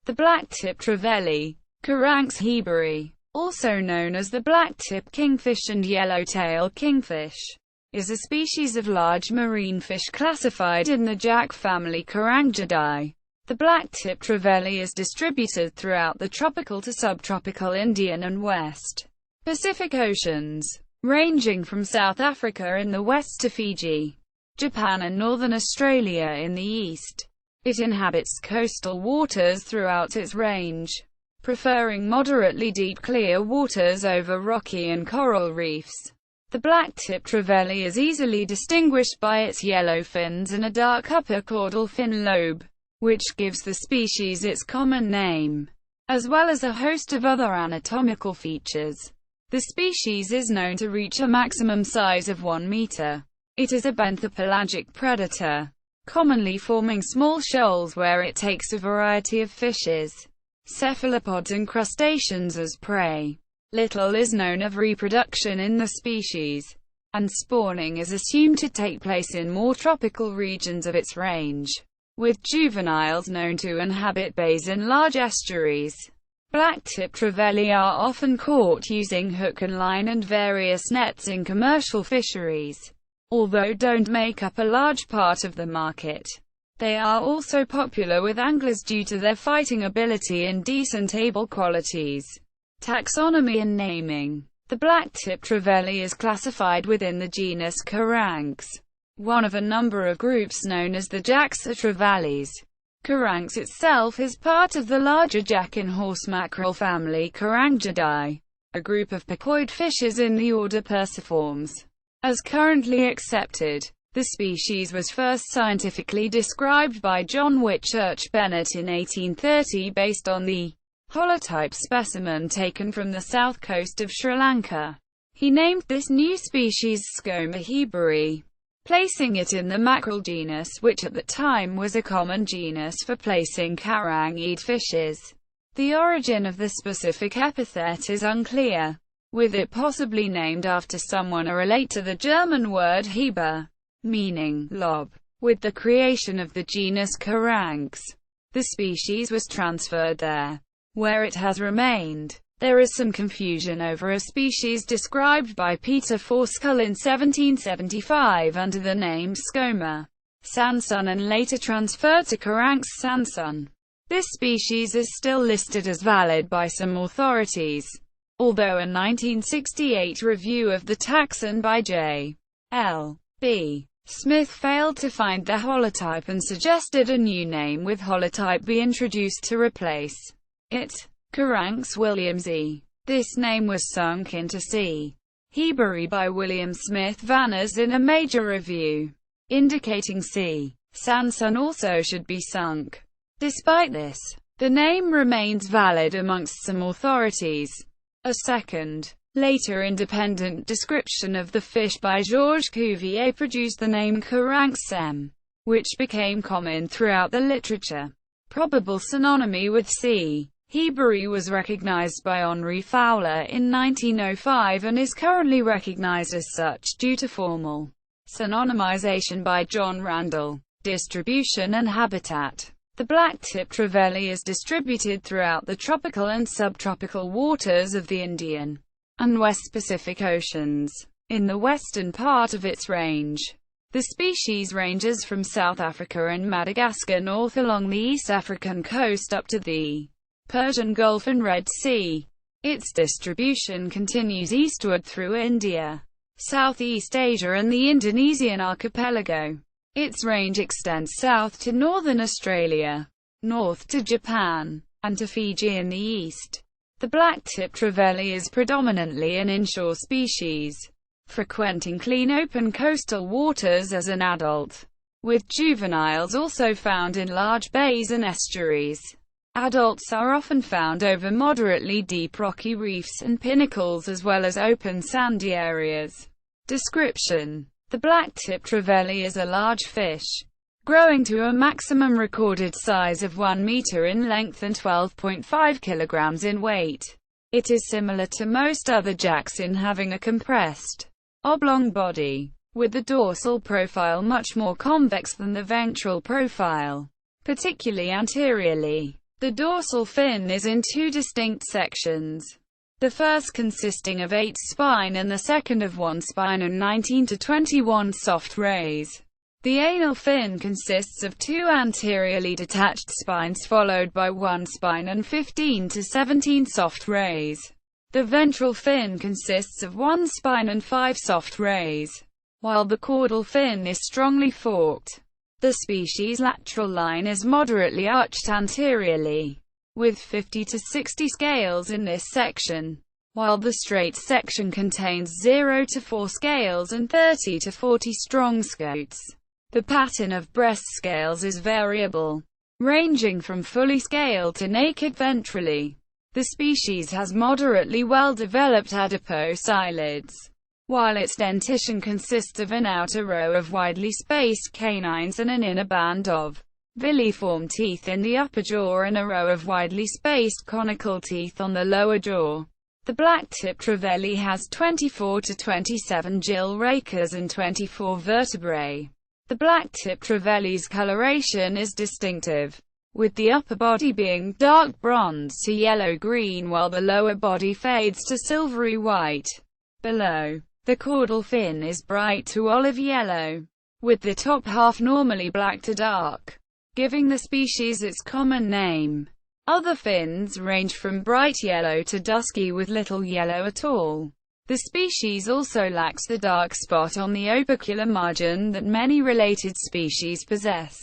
The blacktip trevally, Caranx heberi, also known as the blacktip kingfish and yellowtail kingfish, is a species of large marine fish classified in the jack family Carangidae. The blacktip trevally is distributed throughout the tropical to subtropical Indian and West Pacific Oceans, ranging from South Africa in the west to Fiji, Japan and northern Australia in the east. It inhabits coastal waters throughout its range, preferring moderately deep clear waters over rocky and coral reefs. The blacktip trevally is easily distinguished by its yellow fins and a dark upper caudal fin lobe, which gives the species its common name, as well as a host of other anatomical features. The species is known to reach a maximum size of 1 meter. It is a benthopelagic predator, commonly forming small shoals where it takes a variety of fishes, cephalopods and crustaceans as prey. Little is known of reproduction in the species, and spawning is assumed to take place in more tropical regions of its range, with juveniles known to inhabit bays and large estuaries. Blacktip trevally are often caught using hook and line and various nets in commercial fisheries, although don't make up a large part of the market. They are also popular with anglers due to their fighting ability and decent able qualities. Taxonomy and naming. The blacktip trevally is classified within the genus Caranx, one of a number of groups known as the jacks or trevallies. Caranx itself is part of the larger jack and horse mackerel family Carangidae, a group of picoid fishes in the order Perciformes. As currently accepted, the species was first scientifically described by John Whitchurch Bennett in 1830 based on the holotype specimen taken from the south coast of Sri Lanka. He named this new species Scoma heberi, placing it in the mackerel genus, which at the time was a common genus for placing Carangidae fishes. The origin of the specific epithet is unclear, with it possibly named after someone or relate to the German word heber, meaning lobe. With the creation of the genus Caranx, the species was transferred there, where it has remained. There is some confusion over a species described by Peter Forskull in 1775 under the name Scoma sanson and later transferred to Caranx sanson. This species is still listed as valid by some authorities, although a 1968 review of the taxon by J. L. B. Smith failed to find the holotype and suggested a new name with holotype be introduced to replace it. Caranx williamsi. This name was sunk into C. heberi by William Smith Vanners in a major review, indicating C. sanson also should be sunk. Despite this, the name remains valid amongst some authorities. A second, later independent description of the fish by Georges Cuvier produced the name Caranxem, which became common throughout the literature. Probable synonymy with C. heberi was recognized by Henri Fowler in 1905 and is currently recognized as such due to formal synonymization by John Randall. Distribution and habitat. The blacktip trevally is distributed throughout the tropical and subtropical waters of the Indian and West Pacific Oceans. In the western part of its range, the species ranges from South Africa and Madagascar north along the East African coast up to the Persian Gulf and Red Sea. Its distribution continues eastward through India, Southeast Asia and the Indonesian archipelago. Its range extends south to northern Australia, north to Japan, and to Fiji in the east. The blacktip trevally is predominantly an inshore species, frequenting clean open coastal waters as an adult, with juveniles also found in large bays and estuaries. Adults are often found over moderately deep rocky reefs and pinnacles as well as open sandy areas. Description. The blacktip trevally is a large fish, growing to a maximum recorded size of 1 meter in length and 12.5 kilograms in weight. It is similar to most other jacks in having a compressed, oblong body, with the dorsal profile much more convex than the ventral profile, particularly anteriorly. The dorsal fin is in two distinct sections, the first consisting of 8 spine and the second of 1 spine and 19 to 21 soft rays. The anal fin consists of 2 anteriorly detached spines followed by 1 spine and 15 to 17 soft rays. The ventral fin consists of 1 spine and 5 soft rays, while the caudal fin is strongly forked. The species' lateral line is moderately arched anteriorly, with 50 to 60 scales in this section, while the straight section contains 0 to 4 scales and 30 to 40 strong scutes. The pattern of breast scales is variable, ranging from fully scaled to naked ventrally. The species has moderately well-developed adipose eyelids, while its dentition consists of an outer row of widely spaced canines and an inner band of villiform teeth in the upper jaw and a row of widely spaced conical teeth on the lower jaw. The blacktip trevally has 24 to 27 gill rakers and 24 vertebrae. The blacktip trevally's coloration is distinctive, with the upper body being dark bronze to yellow-green while the lower body fades to silvery white. Below, the caudal fin is bright to olive yellow, with the top half normally black to dark, giving the species its common name. Other fins range from bright yellow to dusky with little yellow at all. The species also lacks the dark spot on the opercular margin that many related species possess.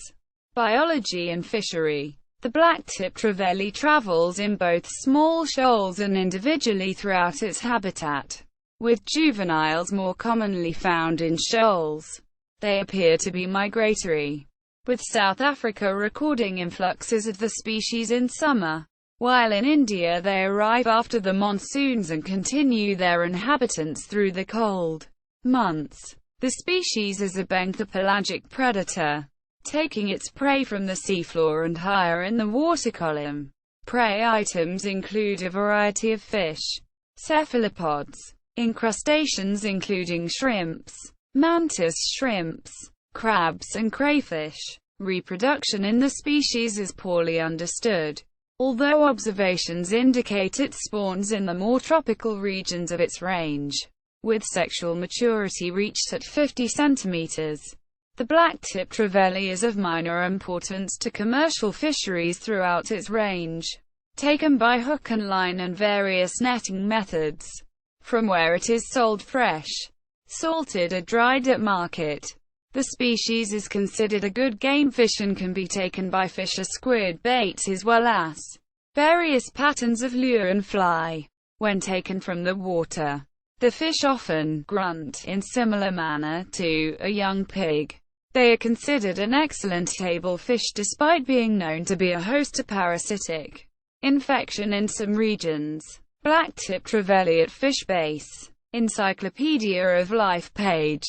Biology and fishery. The blacktip trevally travels in both small shoals and individually throughout its habitat, with juveniles more commonly found in shoals. They appear to be migratory, with South Africa recording influxes of the species in summer, while in India they arrive after the monsoons and continue their inhabitance through the cold months. The species is a benthopelagic predator, taking its prey from the seafloor and higher in the water column. Prey items include a variety of fish, cephalopods, crustaceans including shrimps, mantis shrimps, crabs and crayfish. Reproduction in the species is poorly understood, although observations indicate it spawns in the more tropical regions of its range, with sexual maturity reached at 50 centimeters. The blacktip trevally is of minor importance to commercial fisheries throughout its range, taken by hook and line and various netting methods, from where it is sold fresh, salted or dried at market. The species is considered a good game fish and can be taken by fish or squid baits as well as various patterns of lure and fly. When taken from the water, the fish often grunt in similar manner to a young pig. They are considered an excellent table fish despite being known to be a host to parasitic infection in some regions. Blacktip trevally at Fish Base. Encyclopedia of Life page.